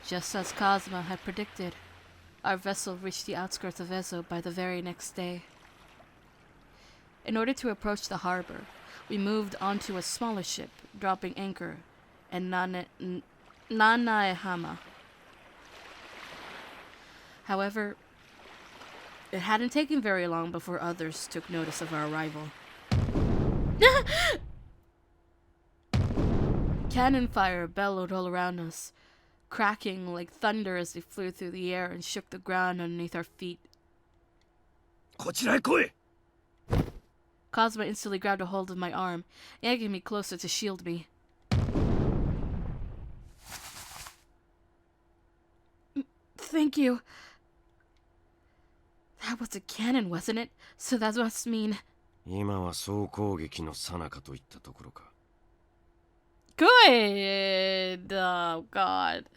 Just as Kazuma had predicted, our vessel reached the outskirts of Ezo by the very next day. In order to approach the harbor, we moved onto a smaller ship, dropping anchor in Nanaehama. However, it hadn't taken very long before others took notice of our arrival. Cannon fire bellowed all around us, cracking like thunder as they flew through the air and shook the ground underneath our feet. こちらへ来い! Kazuma instantly grabbed a hold of my arm, yanking me closer to shield me. Thank you. That was a cannon, wasn't it? So that must mean... 今は総攻撃の最中といったところか。 Good! Oh, God.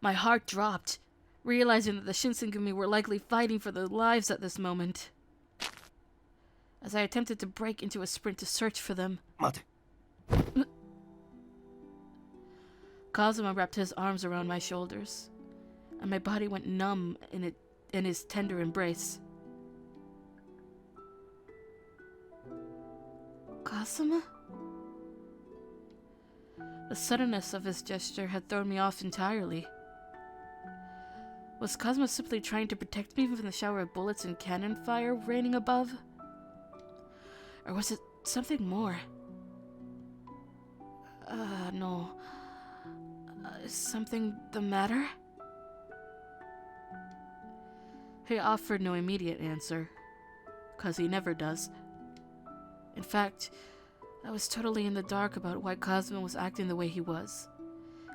My heart dropped, realizing that the Shinsengumi were likely fighting for their lives at this moment. As I attempted to break into a sprint to search for them, 待て。 Kazuma wrapped his arms around my shoulders, and my body went numb in his tender embrace. Kazuma? The suddenness of his gesture had thrown me off entirely. Was Kazuma simply trying to protect me from the shower of bullets and cannon fire raining above? Or was it something more? No. Is something the matter? He offered no immediate answer, 'cause he never does. In fact, I was totally in the dark about why Kazuma was acting the way he was,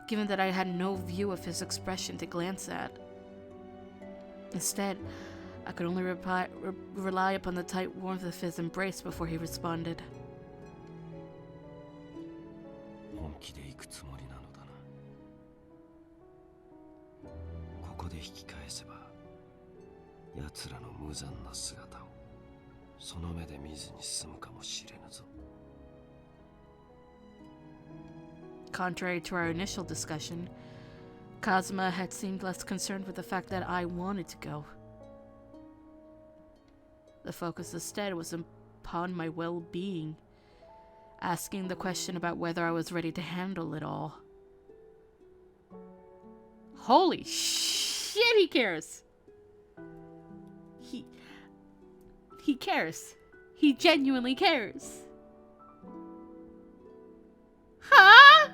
given that I had no view of his expression to glance at. Instead, I could only rely upon the tight warmth of his embrace before he responded. 本気で行くつもりなのだな。ここで引き返せば、奴らの無残な姿をその目で見ずに済むかもしれぬぞ。 Contrary to our initial discussion, Kazuma had seemed less concerned with the fact that I wanted to go. The focus instead was upon my well-being, asking the question about whether I was ready to handle it all. Holy shit, he cares! He cares. He genuinely cares. Huh?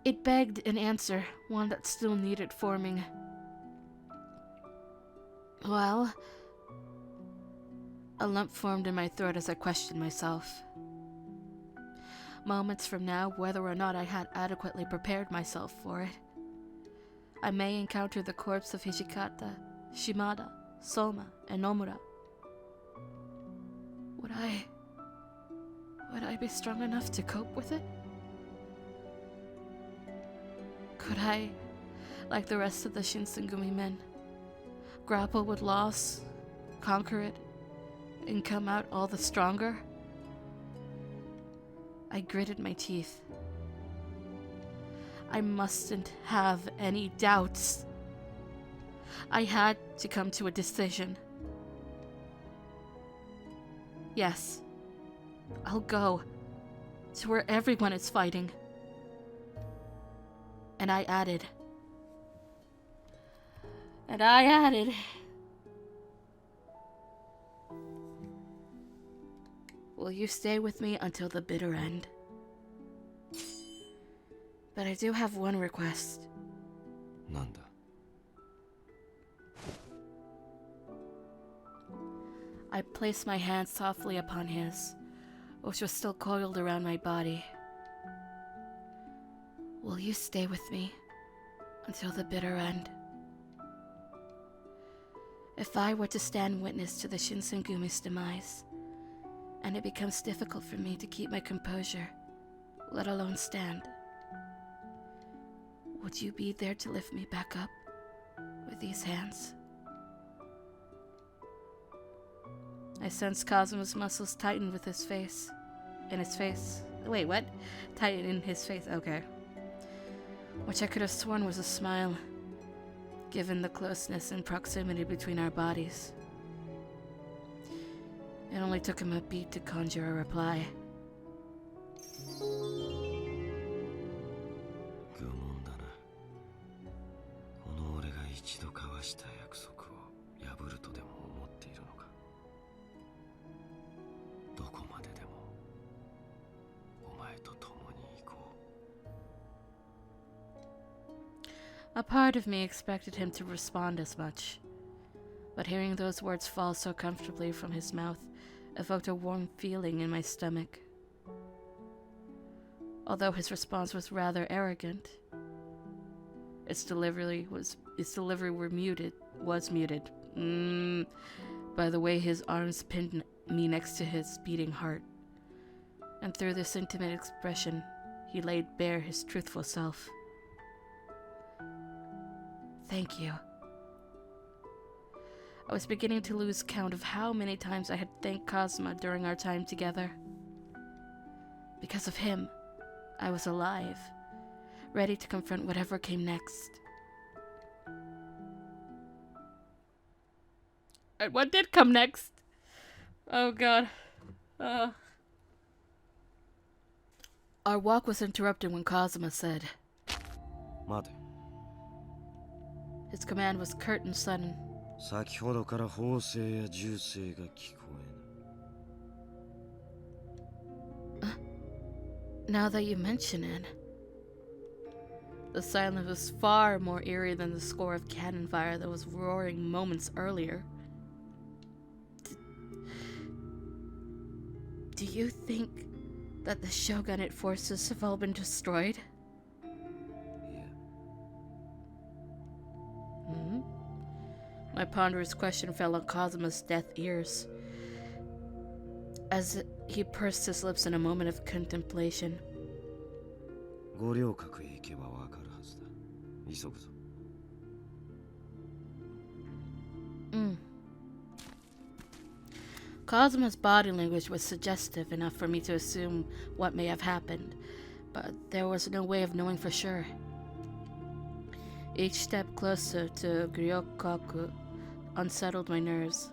It begged an answer, one that still needed forming. Well, a lump formed in my throat as I questioned myself. Moments from now, whether or not I had adequately prepared myself for it, I may encounter the corpse of Hijikata, Shimada, Soma, and Nomura. Would I be strong enough to cope with it? Could I, like the rest of the Shinsengumi men, grapple with loss, conquer it, and come out all the stronger? I gritted my teeth. I mustn't have any doubts. I had to come to a decision. Yes, I'll go to where everyone is fighting. And I added, will you stay with me until the bitter end? But I do have one request. なんだ? I placed my hand softly upon his, which was still coiled around my body. Will you stay with me until the bitter end? If I were to stand witness to the Shinsengumi's demise, and it becomes difficult for me to keep my composure, let alone stand, would you be there to lift me back up with these hands? I sensed Kazuma's muscles tighten with his face, and his face Wait, what? Tighten in his face. Okay. Which I could have sworn was a smile, given the closeness and proximity between our bodies. It only took him a beat to conjure a reply. 愚問だな。この俺が一度交わした約束を破るとでも思っているのか。どこまででもお前と共に行こう。 A part of me expected him to respond as much, but hearing those words fall so comfortably from his mouth evoked a warm feeling in my stomach. Although his response was rather arrogant, its delivery was muted by the way his arms pinned me next to his beating heart, and through this intimate expression, he laid bare his truthful self. Thank you. I was beginning to lose count of how many times I had thanked Kazuma during our time together. Because of him, I was alive, ready to confront whatever came next. And what did come next? Oh god. Our walk was interrupted when Kazuma said, 待て。 His command was curt and sudden. 先ほどから砲声や銃声が聞こえぬ。Now that you mention it, the silence was far more eerie than the score of cannon fire that was roaring moments earlier. Do you think that the shogunate forces have all been destroyed? Yeah. My ponderous question fell on Kazuma's deaf ears, as he pursed his lips in a moment of contemplation. 五稜郭へ行けばわかるはずだ。急ぐぞ。Kazuma's body language was suggestive enough for me to assume what may have happened, but there was no way of knowing for sure. Each step closer to Goryokaku unsettled my nerves.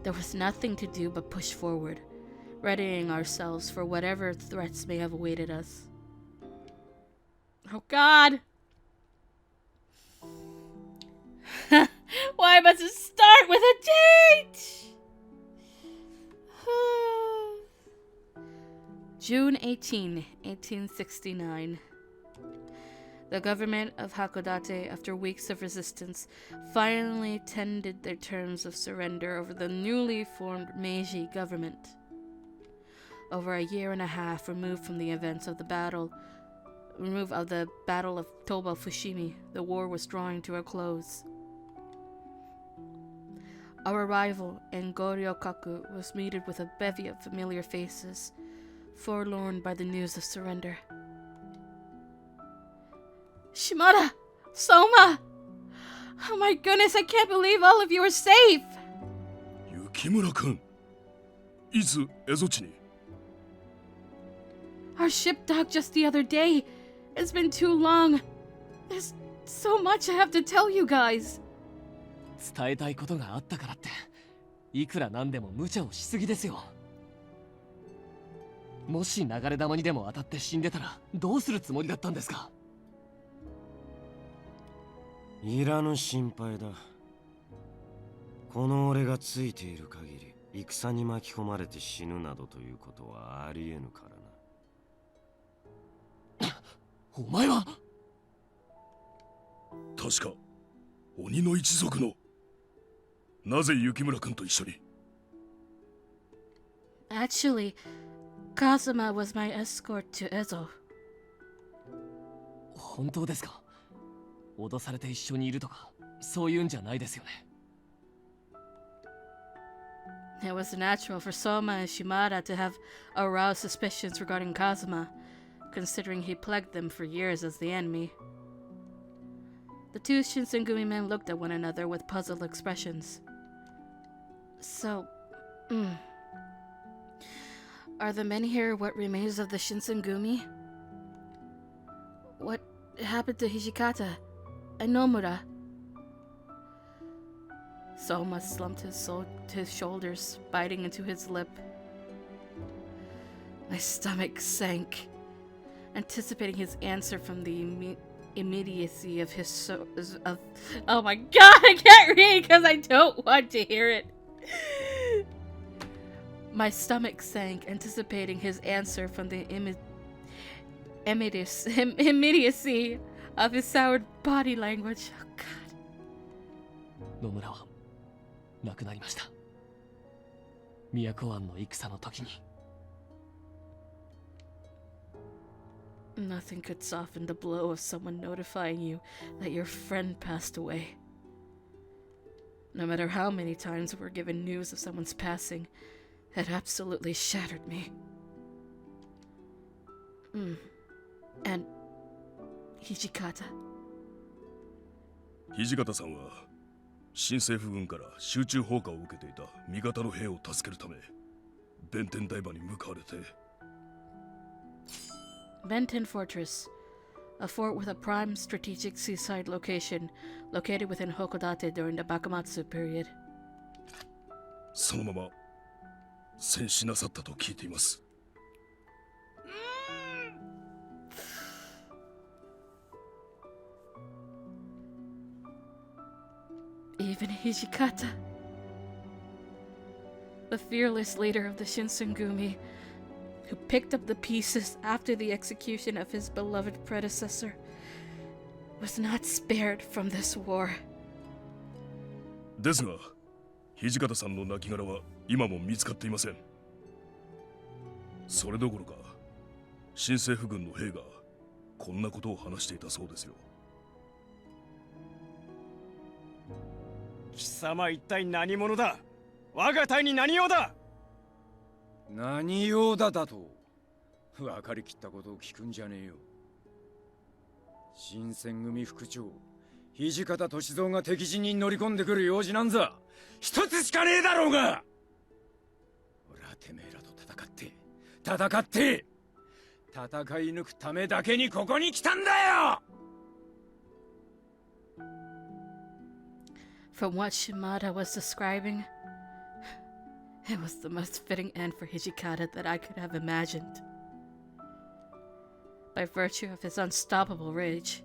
There was nothing to do but push forward, readying ourselves for whatever threats may have awaited us. Oh god! Why must it start with a date? June 18, 1869. The government of Hakodate, after weeks of resistance, finally tendered their terms of surrender over the newly formed Meiji government. Over a year and a half removed from the events of the Battle of Toba Fushimi, the war was drawing to a close. Our arrival in Goryokaku was greeted with a bevy of familiar faces, forlorn by the news of surrender. Shimada! Soma! Oh my goodness, I can't believe all of you are safe! Yukimura-kun, いつ蝦夷地に? Our ship docked just the other day. It's been too long. There's so much I have to tell you guys. 伝えたいことがあったからっていくらなんでも無茶をしすぎですよ。もし流れ弾にでも当たって死んでたらどうするつもりだったんですか。いらぬ心配だ。この俺がついている限り戦に巻き込まれて死ぬなどということはありえぬからな。お前は確か鬼の一族の。なぜ雪村君と一緒に? Actually, Kazuma was my escort to Ezo. 本当ですか。脅されて一緒にいるとかそういうんじゃないですよね。It was natural for Soma and Shimada to have aroused suspicions regarding Kazuma, considering he plagued them for years as the enemy. The two Shinsengumi men looked at one another with puzzled expressions. So, Mm. Are the men here what remains of the Shinsengumi? What happened to Hijikata and Nomura? Soma slumped his shoulders, biting into his lip. My stomach sank, anticipating his answer from the immediacy of his oh my god, I can't read because I don't want to hear it. My stomach sank, anticipating his answer from the immediacy of his soured body language. Oh god. 野村は亡くなりました。都湾の戦の時に。Nothing could soften the blow of someone notifying you that your friend passed away. No matter how many times we're given news of someone's passing, it absolutely shattered me. And Hijikata? 土方さんは新政府軍から集中放火を受けていた味方の兵を助けるため弁天台場に向かわれて。Benten Fortress, a fort with a prime strategic seaside location located within Hokodate during the Bakamatsu period. そのまま戦死なさったと聞いています。Even Hijikata, the fearless leader of the Shinsengumi, who picked up the pieces after the execution of his beloved predecessor, was not spared from this war. ですが、土方さんの亡骸は今も見つかっていません。それどころか、新政府軍の兵がこんなことを話していたそうですよ。貴様一体何者だ？我が隊に何用だ？何用だだと分かりきったことを聞くんじゃねえよ。新選組副長土方歳三が敵陣に乗り込んでくる用事なんざ一つしかねえだろうが。俺はてめえらと戦って戦い抜くためだけにここに来たんだよ。From what Shimada was describing, it was the most fitting end for Hijikata that I could have imagined. By virtue of his unstoppable rage,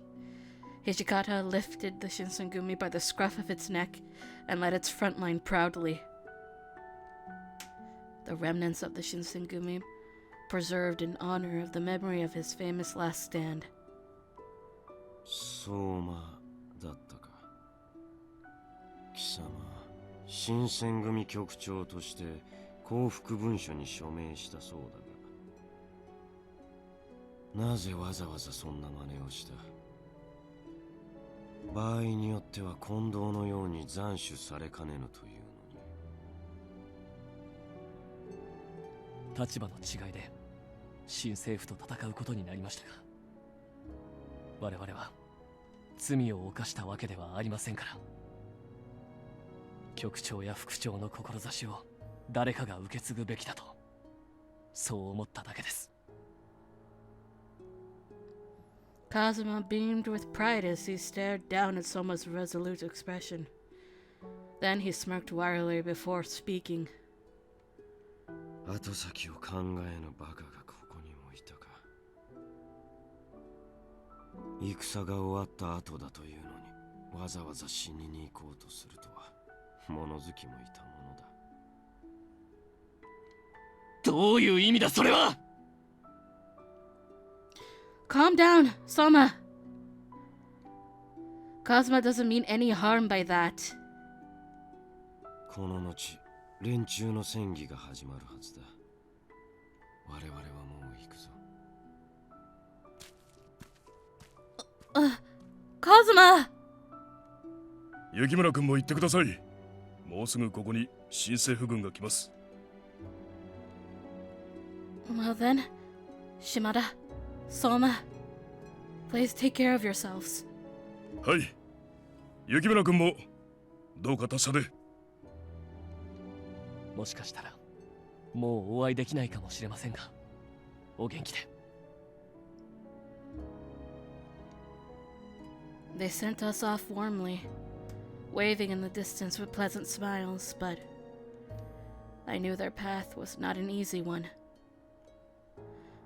Hijikata lifted the Shinsengumi by the scruff of its neck and led its front line proudly. The remnants of the Shinsengumi preserved in honor of the memory of his famous last stand. 相馬だったか。貴様、新選組局長として降伏文書に署名したそうだが、なぜわざわざそんな真似をした？場合によっては近藤のように斬首されかねぬというのに。立場の違いで新政府と戦うことになりましたが、我々は罪を犯したわけではありませんから。局長や副長の志を誰かが受け継ぐべきだと、そう思っただけです。Kazuma beamed with pride as he stared down at Soma's resolute expression. Then he smirked wryly before speaking. 後先を考えぬバカがここにもいたか。戦が終わった後だというのにわざわざ死にに行こうとするとは物好きもいたものだ。どういう意味だそれは。 Calm down, Soma. Kazuma doesn't mean any harm by that. この後連中の戦議が始まるはずだ。我々はもう行くぞ。Kazuma! 雪村君も行ってください。もうすぐここに新政府軍が来ます。Well then, Shimada, Soma, please take care of yourselves. はい。雪村君もどうか達者で。もしかしたらもうお会いできないかもしれませんが、お元気で。They sent us off warmly, waving in the distance with pleasant smiles, but I knew their path was not an easy one.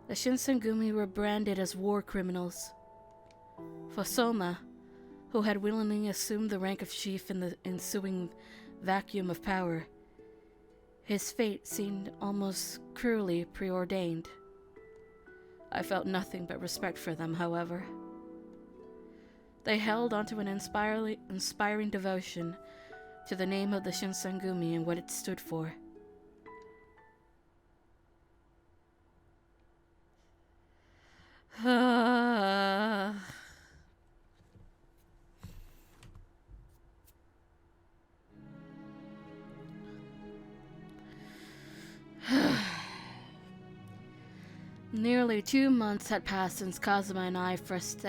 The Shinsengumi were branded as war criminals. For Soma, who had willingly assumed the rank of chief in the ensuing vacuum of power, his fate seemed almost cruelly preordained. I felt nothing but respect for them, however. They held onto an inspiring devotion to the name of the Shinsengumi and what it stood for. Nearly 2 months had passed since Kazuma and I first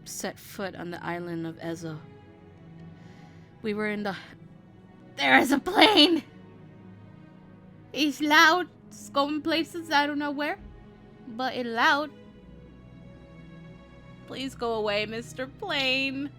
set foot on the island of Ezo. We were in the... There is a plane! It's loud. It's going places I don't know where. But it's loud. Please go away, Mr. Plane.